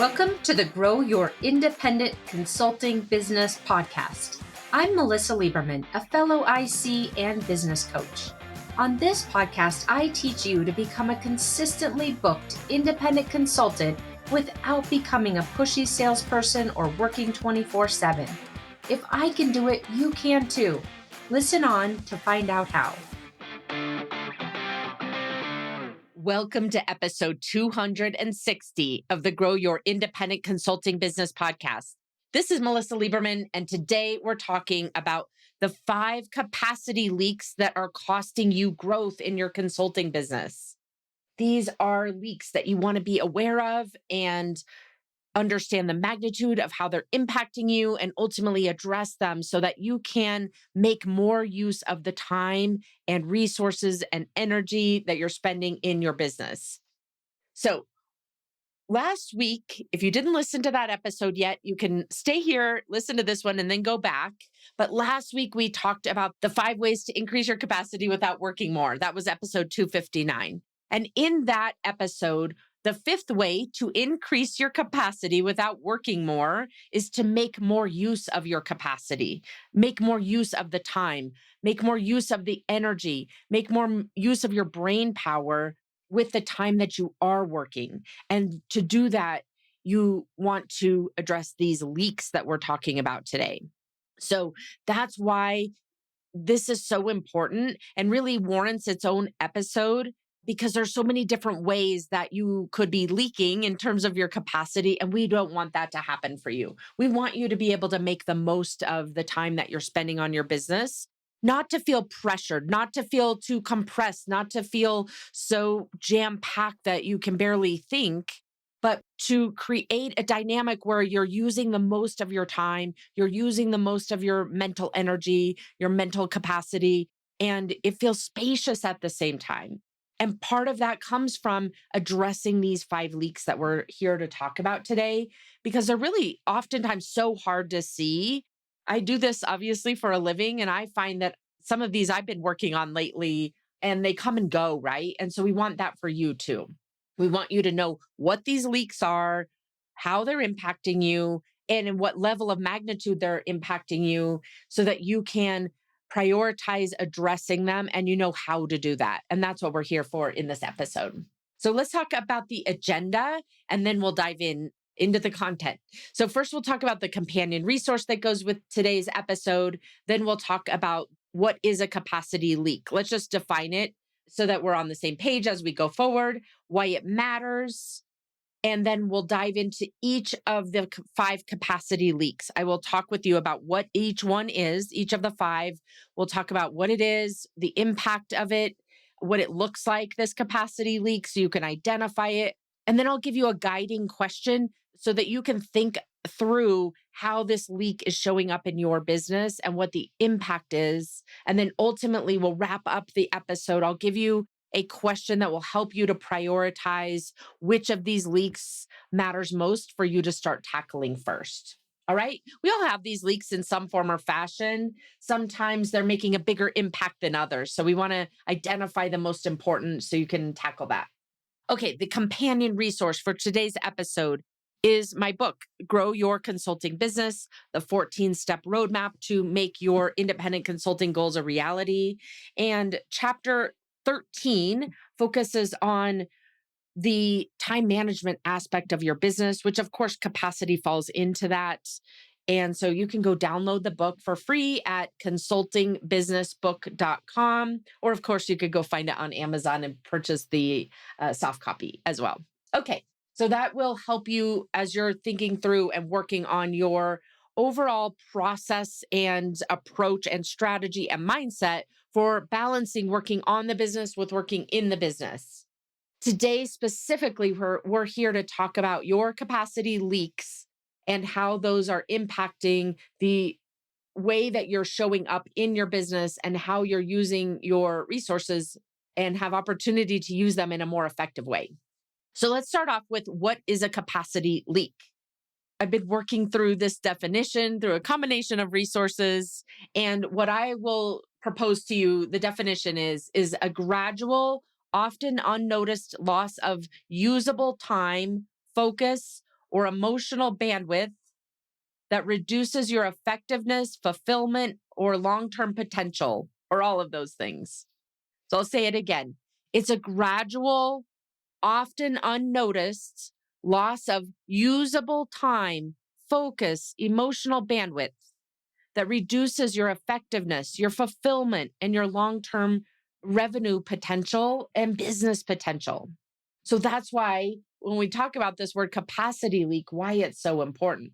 Welcome to the Grow Your Independent Consulting Business podcast. I'm Melisa Liberman, a fellow IC and business coach. On this podcast, I teach you to become a consistently booked independent consultant without becoming a pushy salesperson or working 24/7. If I can do it, you can too. Listen on to find out how. Welcome to episode 260 of the Grow Your Independent Consulting Business podcast. This is Melisa Liberman, and today we're talking about the 5 capacity leaks that are costing you growth in your consulting business. These are leaks that you want to be aware of and understand the magnitude of how they're impacting you and ultimately address them so that you can make more use of the time and resources and energy that you're spending in your business. So last week, if you didn't listen to that episode yet, you can stay here, listen to this one, and then go back. But last week, we talked about the 5 ways to increase your capacity without working more. That was episode 259. And in that episode, the 5th way to increase your capacity without working more is to make more use of your capacity, make more use of the time, make more use of the energy, make more use of your brain power with the time that you are working. And to do that, you want to address these leaks that we're talking about today. So that's why this is so important and really warrants its own episode, because there's so many different ways that you could be leaking in terms of your capacity, and we don't want that to happen for you. We want you to be able to make the most of the time that you're spending on your business, not to feel pressured, not to feel too compressed, not to feel so jam-packed that you can barely think, but to create a dynamic where you're using the most of your time, you're using the most of your mental energy, your mental capacity, and it feels spacious at the same time. And part of that comes from addressing these 5 leaks that we're here to talk about today, because they're really oftentimes so hard to see. I do this obviously for a living, and I find that some of these I've been working on lately and they come and go, right? And so we want that for you too. We want you to know what these leaks are, how they're impacting you, and in what level of magnitude they're impacting you so that you can prioritize addressing them and you know how to do that. And that's what we're here for in this episode. So let's talk about the agenda and then we'll dive into the content. So first we'll talk about the companion resource that goes with today's episode. Then we'll talk about what is a capacity leak. Let's just define it so that we're on the same page as we go forward, why it matters. And then we'll dive into each of the 5 capacity leaks. I will talk with you about what each one is, each of the 5. We'll talk about what it is, the impact of it, what it looks like, this capacity leak, so you can identify it. And then I'll give you a guiding question so that you can think through how this leak is showing up in your business and what the impact is. And then ultimately, we'll wrap up the episode. I'll give you a question that will help you to prioritize which of these leaks matters most for you to start tackling first. All right. We all have these leaks in some form or fashion. Sometimes they're making a bigger impact than others. So we want to identify the most important so you can tackle that. Okay. The companion resource for today's episode is my book, Grow Your Consulting Business, the 14-step roadmap to make your independent consulting goals a reality. And chapter 13 focuses on the time management aspect of your business, which of course capacity falls into that. And so you can go download the book for free at consultingbusinessbook.com. Or of course, you could go find it on Amazon and purchase the soft copy as well. Okay, so that will help you as you're thinking through and working on your overall process and approach and strategy and mindset for balancing working on the business with working in the business. Today, specifically, we're here to talk about your capacity leaks and how those are impacting the way that you're showing up in your business and how you're using your resources and have opportunity to use them in a more effective way. So let's start off with what is a capacity leak? I've been working through this definition through a combination of resources. And what I will propose to you, the definition is a gradual, often unnoticed loss of usable time, focus, or emotional bandwidth that reduces your effectiveness, fulfillment, or long term potential, or all of those things. So I'll say it again. It's a gradual, often unnoticed loss of usable time, focus, emotional bandwidth that reduces your effectiveness, your fulfillment, and your long term revenue potential and business potential. So that's why when we talk about this word capacity leak, why it's so important.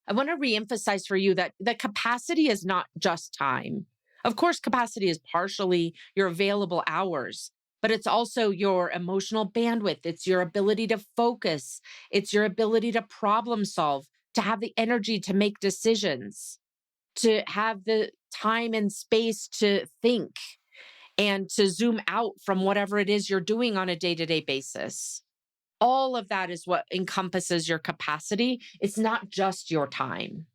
I want to reemphasize for you that capacity is not just time. Of course, capacity is partially your available hours, but it's also your emotional bandwidth. It's your ability to focus. It's your ability to problem solve, to have the energy to make decisions, to have the time and space to think and to zoom out from whatever it is you're doing on a day-to-day basis. All of that is what encompasses your capacity. It's not just your time.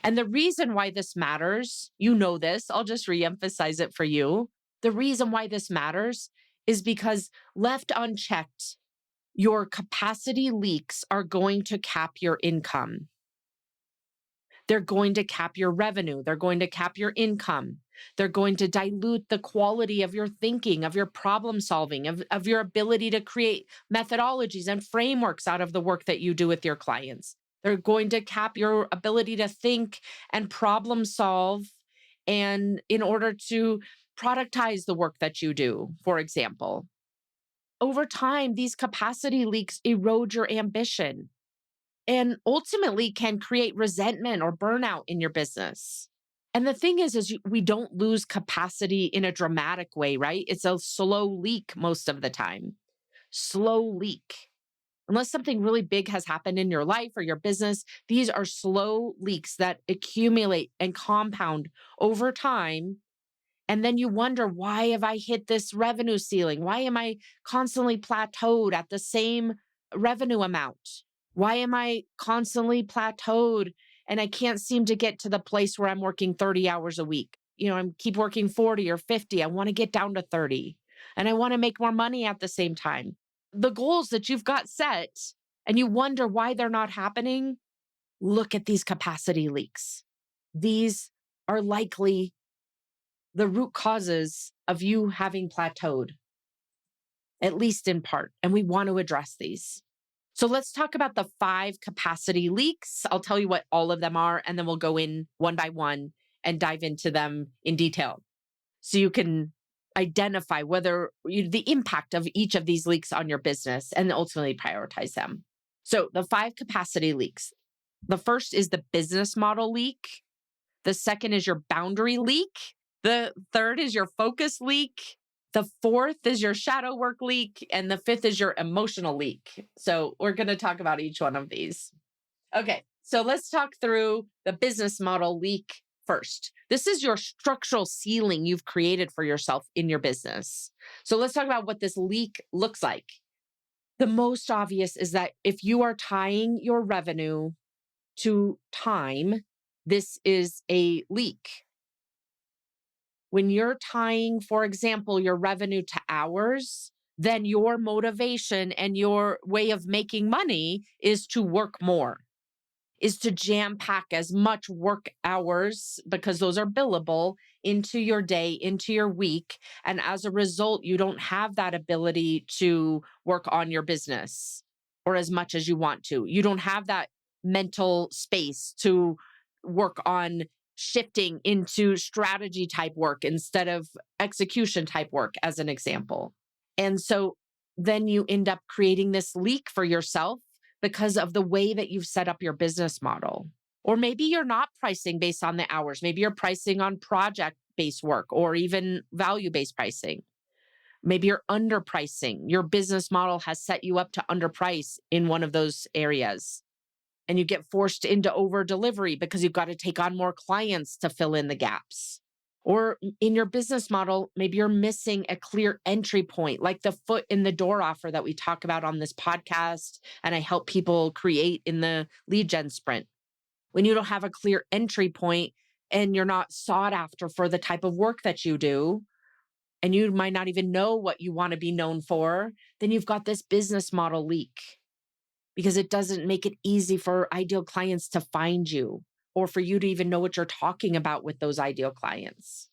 And the reason why this matters, you know this, I'll just reemphasize it for you. The reason why this matters is because left unchecked, your capacity leaks are going to cap your income. They're going to cap your revenue. They're going to cap your income. They're going to dilute the quality of your thinking, of your problem solving, of your ability to create methodologies and frameworks out of the work that you do with your clients. They're going to cap your ability to think and problem solve, and in order to productize the work that you do, for example. Over time, these capacity leaks erode your ambition and ultimately can create resentment or burnout in your business. And the thing is we don't lose capacity in a dramatic way, right? It's a slow leak most of the time. Slow leak. Unless something really big has happened in your life or your business, these are slow leaks that accumulate and compound over time. And then you wonder, why have I hit this revenue ceiling? Why am I constantly plateaued at the same revenue amount? Why am I constantly plateaued and I can't seem to get to the place where I'm working 30 hours a week? I keep working 40 or 50. I want to get down to 30 and I want to make more money at the same time. The goals that you've got set and you wonder why they're not happening, look at these capacity leaks. These are likely the root causes of you having plateaued, at least in part. And we want to address these. So let's talk about the 5 capacity leaks. I'll tell you what all of them are, and then we'll go in one by one and dive into them in detail. So you can identify the impact of each of these leaks on your business and ultimately prioritize them. So the 5 capacity leaks. The first is the business model leak. The second is your boundary leak. The third is your focus leak. The fourth is your shadow work leak. And the fifth is your emotional leak. So we're going to talk about each one of these. Okay, so let's talk through the business model leak first. This is your structural ceiling you've created for yourself in your business. So let's talk about what this leak looks like. The most obvious is that if you are tying your revenue to time, this is a leak. When you're tying, for example, your revenue to hours, then your motivation and your way of making money is to work more, is to jam pack as much work hours, because those are billable, into your day, into your week. And as a result, you don't have that ability to work on your business or as much as you want to. You don't have that mental space to work on shifting into strategy type work instead of execution type work, as an example. And so then you end up creating this leak for yourself because of the way that you've set up your business model. Or maybe you're not pricing based on the hours. Maybe you're pricing on project-based work or even value-based pricing. Maybe you're underpricing. Your business model has set you up to underprice in one of those areas. And you get forced into over delivery because you've got to take on more clients to fill in the gaps. Or in your business model, maybe you're missing a clear entry point, like the foot in the door offer that we talk about on this podcast and I help people create in the lead gen sprint. When you don't have a clear entry point and you're not sought after for the type of work that you do, and you might not even know what you want to be known for, then you've got this business model leak. because it doesn't make it easy for ideal clients to find you or for you to even know what you're talking about with those ideal clients.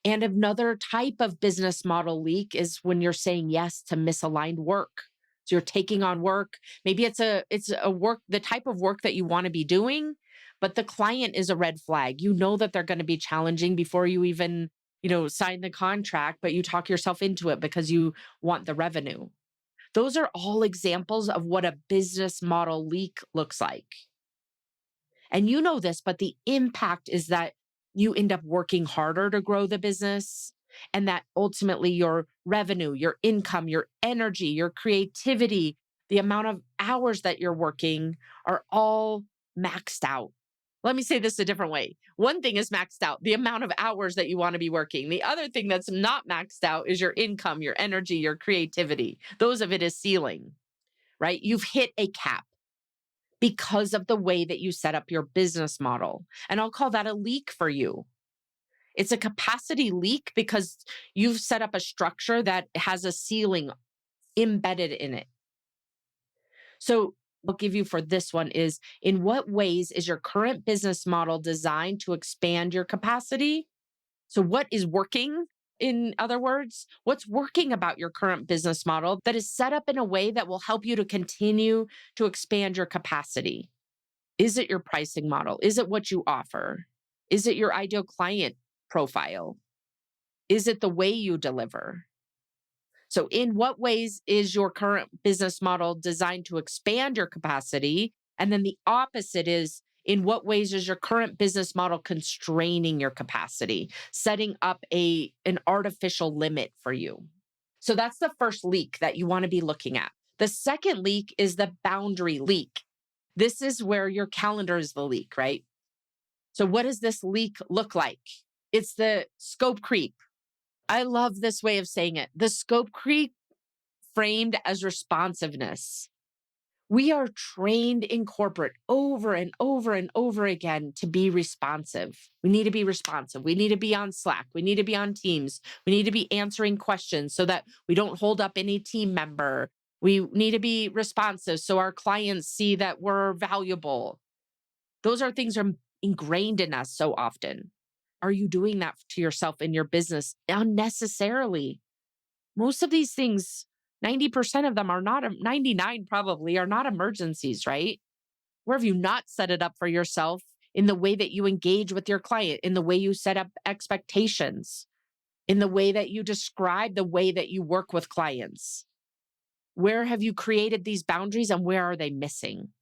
And another type of business model leak is when you're saying yes to misaligned work. So you're taking on work. Maybe it's a work, the type of work that you want to be doing, but the client is a red flag. You know that they're going to be challenging before you even, sign the contract, but you talk yourself into it because you want the revenue. Those are all examples of what a business model leak looks like. And you know this, but the impact is that you end up working harder to grow the business, and that ultimately your revenue, your income, your energy, your creativity, the amount of hours that you're working are all maxed out. Let me say this a different way. One thing is maxed out, the amount of hours that you want to be working. The other thing that's not maxed out is your income, your energy, your creativity. Those of it is ceiling, right? You've hit a cap because of the way that you set up your business model. And I'll call that a leak for you. It's a capacity leak because you've set up a structure that has a ceiling embedded in it. So, I'll give you for this one is, in what ways is your current business model designed to expand your capacity? So, what is working? In other words, what's working about your current business model that is set up in a way that will help you to continue to expand your capacity? Is it your pricing model? Is it what you offer? Is it your ideal client profile? Is it the way you deliver? So, in what ways is your current business model designed to expand your capacity? And then the opposite is, in what ways is your current business model constraining your capacity, setting up an artificial limit for you? So, that's the first leak that you want to be looking at. The second leak is the boundary leak. This is where your calendar is the leak, right? So, what does this leak look like? It's the scope creep. I love this way of saying it. The scope creep framed as responsiveness. We are trained in corporate over and over and over again to be responsive. We need to be responsive. We need to be on Slack. We need to be on Teams. We need to be answering questions so that we don't hold up any team member. We need to be responsive so our clients see that we're valuable. Those are things that are ingrained in us so often. Are you doing that to yourself in your business unnecessarily? Most of these things, 90% of them are not, 99 probably are not emergencies, right? Where have you not set it up for yourself in the way that you engage with your client, in the way you set up expectations, in the way that you describe the way that you work with clients? Where have you created these boundaries and where are they missing?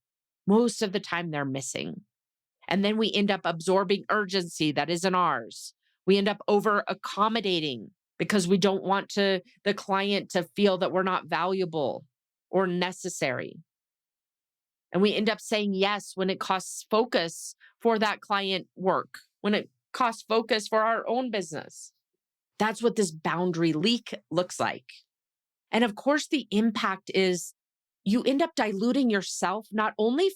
Most of the time, they're missing. And then we end up absorbing urgency that isn't ours. We end up over accommodating because we don't want the client to feel that we're not valuable or necessary. And we end up saying yes when it costs focus for that client work, when it costs focus for our own business. That's what this boundary leak looks like. And of course, the impact is you end up diluting yourself, not only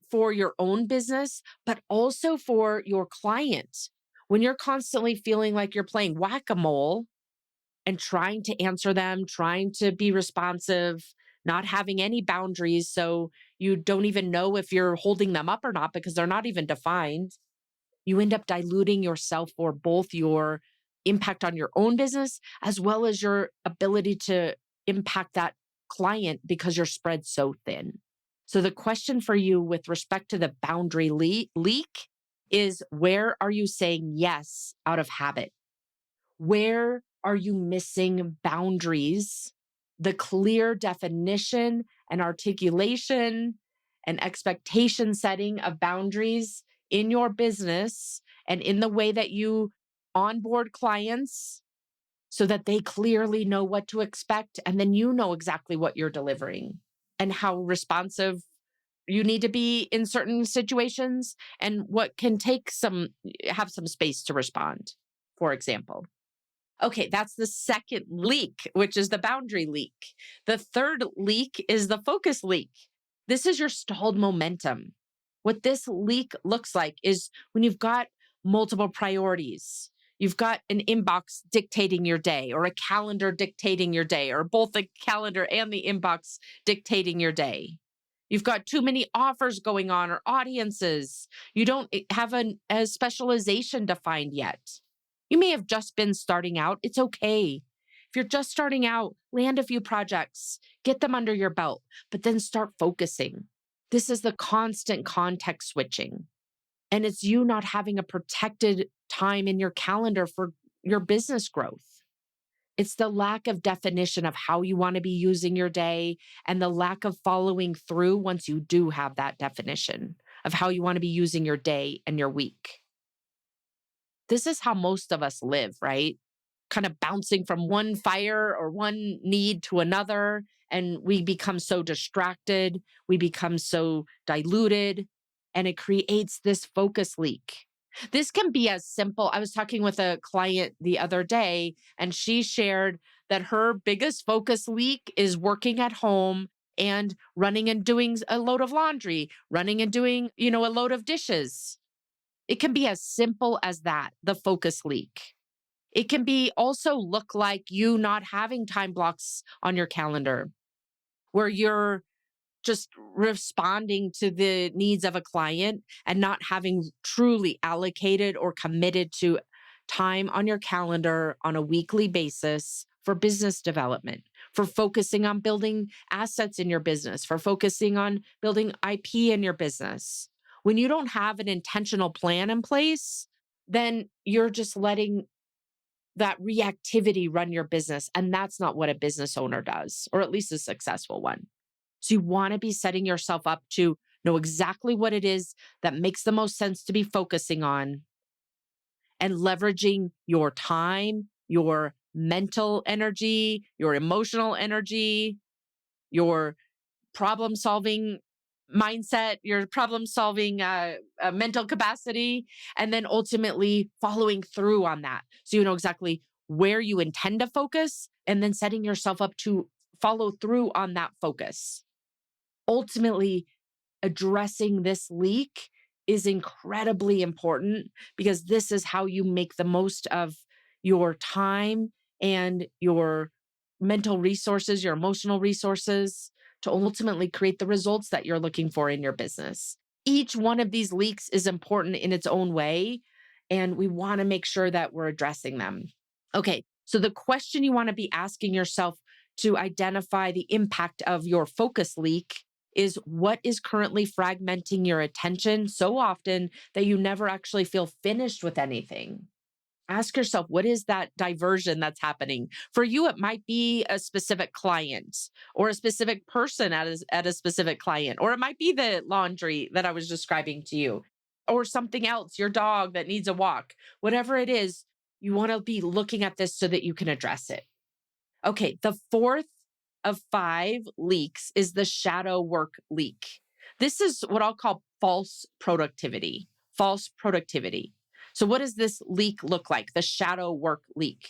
for your own business, but also for your client. When you're constantly feeling like you're playing whack-a-mole and trying to answer them, trying to be responsive, not having any boundaries, so you don't even know if you're holding them up or not because they're not even defined, you end up diluting yourself for both your impact on your own business as well as your ability to impact that client because you're spread so thin. So the question for you with respect to the boundary leak is, where are you saying yes out of habit? Where are you missing boundaries? The clear definition and articulation and expectation setting of boundaries in your business and in the way that you onboard clients so that they clearly know what to expect. And then you know exactly what you're delivering and how responsive you need to be in certain situations and what can have some space to respond, for example. Okay, that's the second leak, which is the boundary leak. The third leak is the focus leak. This is your stalled momentum. What this leak looks like is when you've got multiple priorities. You've got an inbox dictating your day, or a calendar dictating your day, or both the calendar and the inbox dictating your day. You've got too many offers going on or audiences. You don't have a specialization defined yet. You may have just been starting out. It's okay. If you're just starting out, land a few projects, get them under your belt, but then start focusing. This is the constant context switching. And it's you not having a protected time in your calendar for your business growth. It's the lack of definition of how you want to be using your day and the lack of following through once you do have that definition of how you want to be using your day and your week. This is how most of us live, right? Kind of bouncing from one fire or one need to another. And we become so distracted, we become so diluted, and it creates this focus leak. This can be as simple. I was talking with a client the other day, and she shared that her biggest focus leak is working at home and running and doing a load of laundry, running and doing, a load of dishes. It can be as simple as that, the focus leak. It can be also look like you not having time blocks on your calendar where you're just responding to the needs of a client and not having truly allocated or committed to time on your calendar on a weekly basis for business development, for focusing on building assets in your business, for focusing on building IP in your business. When you don't have an intentional plan in place, then you're just letting that reactivity run your business. And that's not what a business owner does, or at least a successful one. So you want to be setting yourself up to know exactly what it is that makes the most sense to be focusing on and leveraging your time, your mental energy, your emotional energy, your problem solving mindset, your problem solving mental capacity, and then ultimately following through on that. So you know exactly where you intend to focus and then setting yourself up to follow through on that focus. Ultimately, addressing this leak is incredibly important because this is how you make the most of your time and your mental resources, your emotional resources to ultimately create the results that you're looking for in your business. Each one of these leaks is important in its own way, and we want to make sure that we're addressing them. Okay, so the question you want to be asking yourself to identify the impact of your focus leak is what is currently fragmenting your attention so often that you never actually feel finished with anything. Ask yourself, what is that diversion that's happening? For you, it might be a specific client or a specific person at a specific client, or it might be the laundry that I was describing to you, or something else, your dog that needs a walk. Whatever it is, you want to be looking at this so that you can address it. Okay, the fourth of 5 leaks is the shadow work leak. This is what I'll call false productivity. False productivity. So, what does this leak look like? The shadow work leak.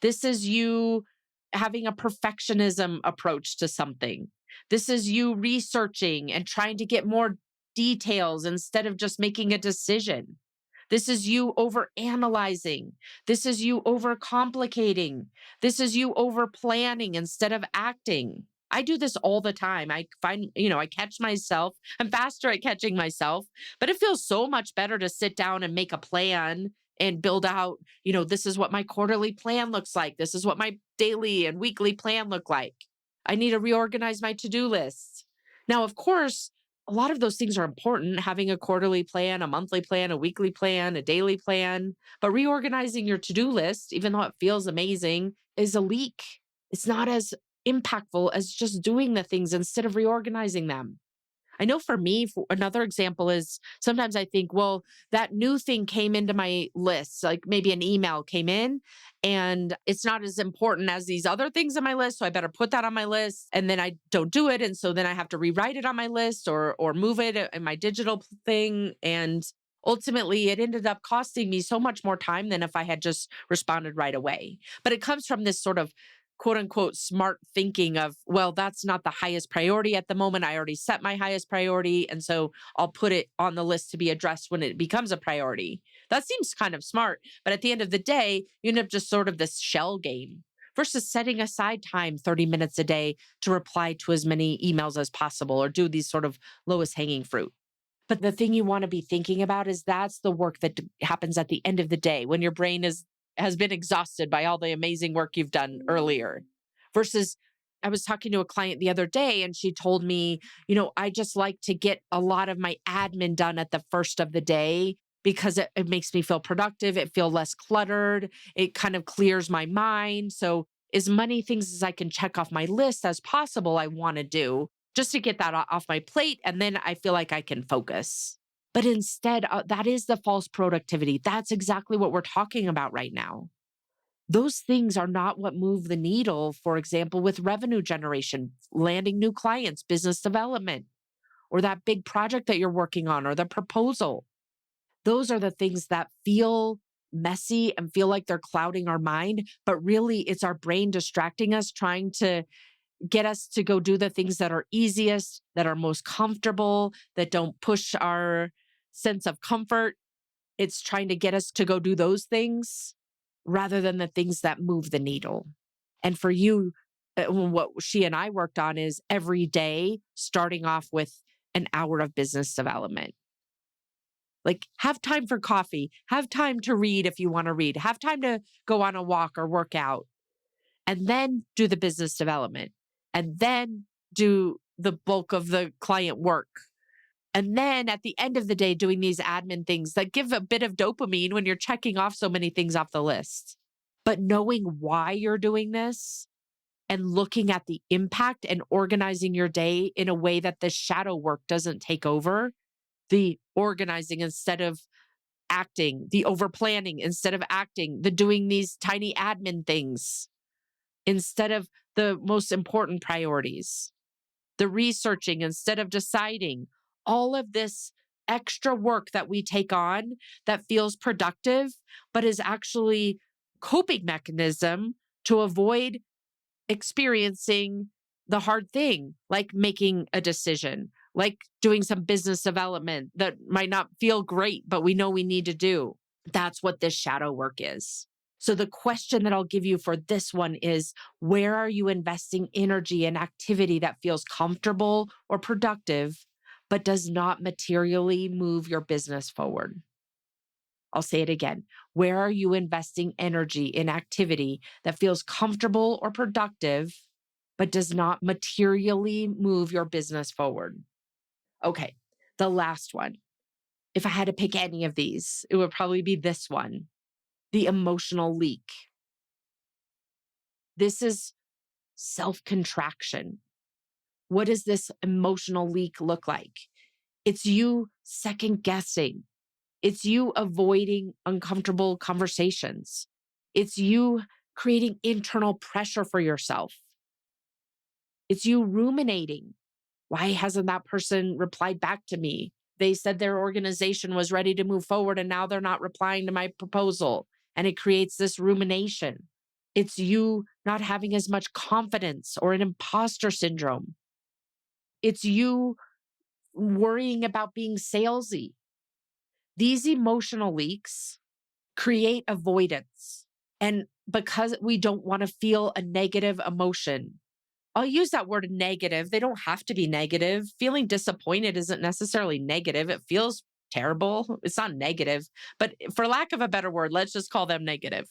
This is you having a perfectionism approach to something. This is you researching and trying to get more details instead of just making a decision. This is you over analyzing. This is you over complicating. This is you over planning instead of acting. I do this all the time. I find, I catch myself. I'm faster at catching myself, but it feels so much better to sit down and make a plan and build out, this is what my quarterly plan looks like. This is what my daily and weekly plan look like. I need to reorganize my to-do list. Now, of course, a lot of those things are important, having a quarterly plan, a monthly plan, a weekly plan, a daily plan. But reorganizing your to-do list, even though it feels amazing, is a leak. It's not as impactful as just doing the things instead of reorganizing them. I know for me, another example is sometimes I think, well, that new thing came into my list, like maybe an email came in and it's not as important as these other things in my list. So I better put that on my list and then I don't do it. And so then I have to rewrite it on my list or move it in my digital thing. And ultimately, it ended up costing me so much more time than if I had just responded right away. But it comes from this sort of quote unquote smart thinking of, well, that's not the highest priority at the moment. I already set my highest priority. And so I'll put it on the list to be addressed when it becomes a priority. That seems kind of smart. But at the end of the day, you end up just sort of this shell game versus setting aside time 30 minutes a day to reply to as many emails as possible or do these sort of lowest hanging fruit. But the thing you want to be thinking about is that's the work that happens at the end of the day when your brain has been exhausted by all the amazing work you've done earlier. Versus I was talking to a client the other day and she told me, I just like to get a lot of my admin done at the first of the day because it makes me feel productive. It feels less cluttered. It kind of clears my mind. So as many things as I can check off my list as possible, I want to do just to get that off my plate. And then I feel like I can focus. But instead, that is the false productivity. That's exactly what we're talking about right now. Those things are not what move the needle, for example, with revenue generation, landing new clients, business development, or that big project that you're working on, or the proposal. Those are the things that feel messy and feel like they're clouding our mind, but really it's our brain distracting us, trying to get us to go do the things that are easiest, that are most comfortable, that don't push our sense of comfort. It's trying to get us to go do those things rather than the things that move the needle. And for you, what she and I worked on is every day starting off with an hour of business development. Like, have time for coffee, have time to read if you want to read, have time to go on a walk or work out, and then do the business development, and then do the bulk of the client work. And then at the end of the day, doing these admin things that give a bit of dopamine when you're checking off so many things off the list. But knowing why you're doing this and looking at the impact and organizing your day in a way that the shadow work doesn't take over, the organizing instead of acting, the over planning instead of acting, the doing these tiny admin things instead of the most important priorities, the researching instead of deciding, all of this extra work that we take on that feels productive, but is actually coping mechanism to avoid experiencing the hard thing, like making a decision, like doing some business development that might not feel great, but we know we need to do. That's what this shadow work is. So the question that I'll give you for this one is, where are you investing energy and activity that feels comfortable or productive, but does not materially move your business forward? I'll say it again. Where are you investing energy in activity that feels comfortable or productive, but does not materially move your business forward? Okay, the last one. If I had to pick any of these, it would probably be this one, the emotional leak. This is self-contraction. What does this emotional leak look like? It's you second guessing. It's you avoiding uncomfortable conversations. It's you creating internal pressure for yourself. It's you ruminating. Why hasn't that person replied back to me? They said their organization was ready to move forward and now they're not replying to my proposal. And it creates this rumination. It's you not having as much confidence or an imposter syndrome. It's you worrying about being salesy. These emotional leaks create avoidance. And because we don't want to feel a negative emotion, I'll use that word negative. They don't have to be negative. Feeling disappointed isn't necessarily negative. It feels terrible. It's not negative. But for lack of a better word, let's just call them negative.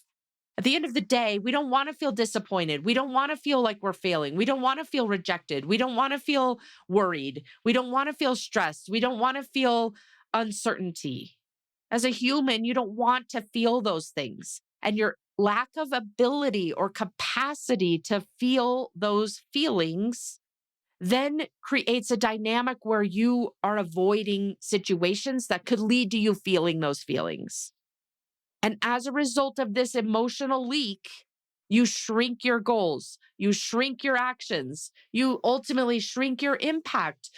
At the end of the day, we don't want to feel disappointed. We don't want to feel like we're failing. We don't want to feel rejected. We don't want to feel worried. We don't want to feel stressed. We don't want to feel uncertainty. As a human, you don't want to feel those things. And your lack of ability or capacity to feel those feelings then creates a dynamic where you are avoiding situations that could lead to you feeling those feelings. And as a result of this emotional leak, you shrink your goals, you shrink your actions, you ultimately shrink your impact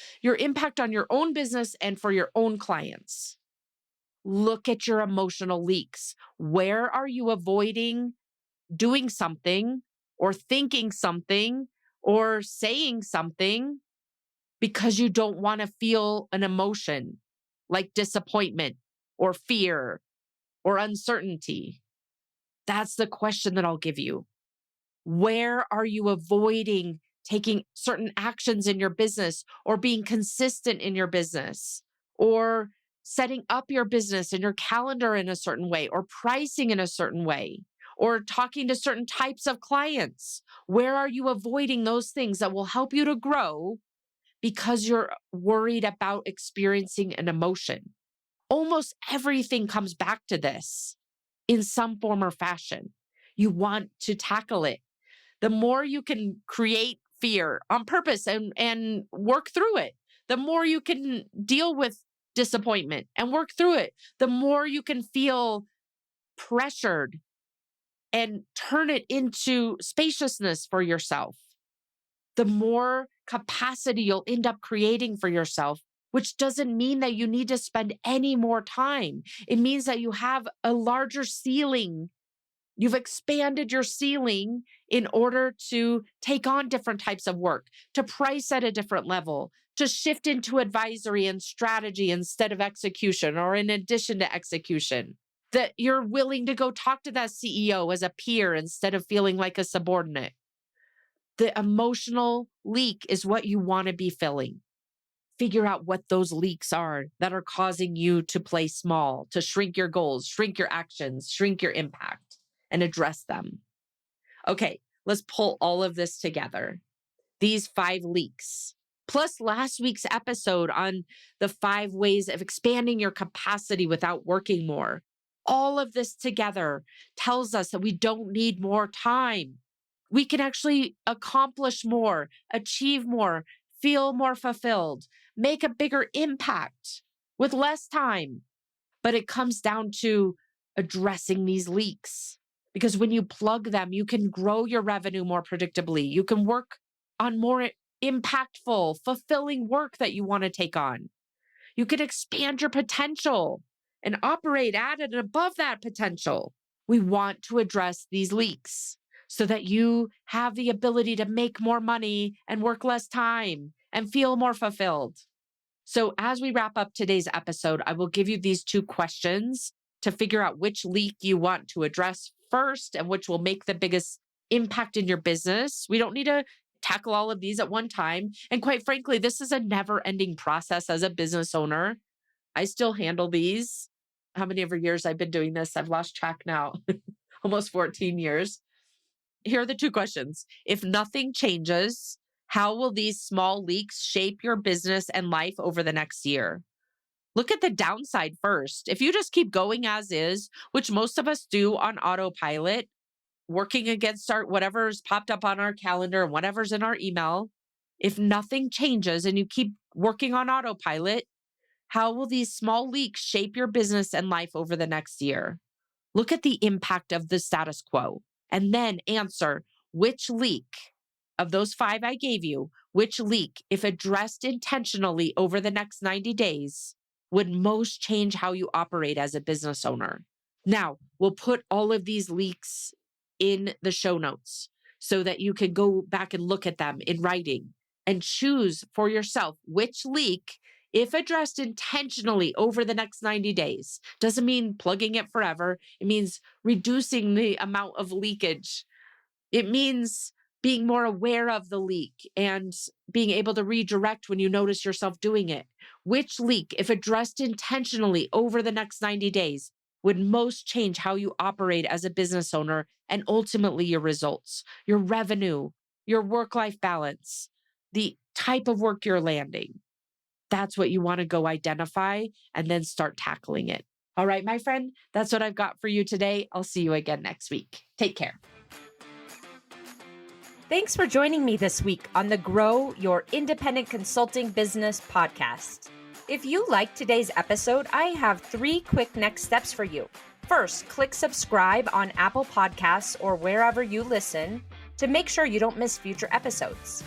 on your own business and for your own clients. Look at your emotional leaks. Where are you avoiding doing something or thinking something or saying something because you don't want to feel an emotion like disappointment or fear or uncertainty? That's the question that I'll give you. Where are you avoiding taking certain actions in your business or being consistent in your business or setting up your business and your calendar in a certain way or pricing in a certain way or talking to certain types of clients? Where are you avoiding those things that will help you to grow because you're worried about experiencing an emotion? Almost everything comes back to this in some form or fashion. You want to tackle it. The more you can create fear on purpose and work through it, the more you can deal with disappointment and work through it, the more you can feel pressured and turn it into spaciousness for yourself, the more capacity you'll end up creating for yourself, which doesn't mean that you need to spend any more time. It means that you have a larger ceiling. You've expanded your ceiling in order to take on different types of work, to price at a different level, to shift into advisory and strategy instead of execution or in addition to execution. That you're willing to go talk to that CEO as a peer instead of feeling like a subordinate. The emotional leak is what you want to be filling. Figure out what those leaks are that are causing you to play small, to shrink your goals, shrink your actions, shrink your impact, and address them. Okay, let's pull all of this together. These 5 leaks, plus last week's episode on the 5 ways of expanding your capacity without working more. All of this together tells us that we don't need more time. We can actually accomplish more, achieve more, feel more fulfilled, make a bigger impact with less time. But it comes down to addressing these leaks. Because when you plug them, you can grow your revenue more predictably. You can work on more impactful, fulfilling work that you want to take on. You can expand your potential and operate at and above that potential. We want to address these leaks so that you have the ability to make more money and work less time and feel more fulfilled. So as we wrap up today's episode, I will give you these 2 questions to figure out which leak you want to address first and which will make the biggest impact in your business. We don't need to tackle all of these at one time. And quite frankly, this is a never-ending process as a business owner. I still handle these. How many ever years I've been doing this? I've lost track now. Almost 14 years. Here are the 2 questions. If nothing changes, how will these small leaks shape your business and life over the next year? Look at the downside first. If you just keep going as is, which most of us do on autopilot, working against our whatever's popped up on our calendar and whatever's in our email, if nothing changes and you keep working on autopilot, how will these small leaks shape your business and life over the next year? Look at the impact of the status quo and then answer which leak of those 5 I gave you, which leak, if addressed intentionally over the next 90 days, would most change how you operate as a business owner. Now, we'll put all of these leaks in the show notes so that you can go back and look at them in writing and choose for yourself which leak, if addressed intentionally over the next 90 days, doesn't mean plugging it forever. It means reducing the amount of leakage. It means being more aware of the leak and being able to redirect when you notice yourself doing it. Which leak, if addressed intentionally over the next 90 days, would most change how you operate as a business owner and ultimately your results, your revenue, your work-life balance, the type of work you're landing? That's what you want to go identify and then start tackling it. All right, my friend, that's what I've got for you today. I'll see you again next week. Take care. Thanks for joining me this week on the Grow Your Independent Consulting Business podcast. If you liked today's episode, I have 3 quick next steps for you. First, click subscribe on Apple Podcasts or wherever you listen to make sure you don't miss future episodes.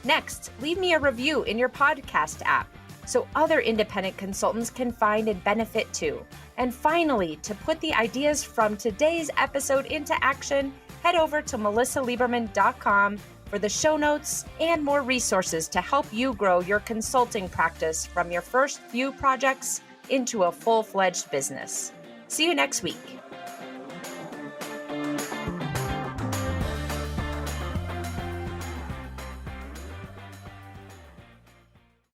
Next, leave me a review in your podcast app so other independent consultants can find and benefit too. And finally, to put the ideas from today's episode into action, head over to melisaliberman.com for the show notes and more resources to help you grow your consulting practice from your first few projects into a full-fledged business. See you next week.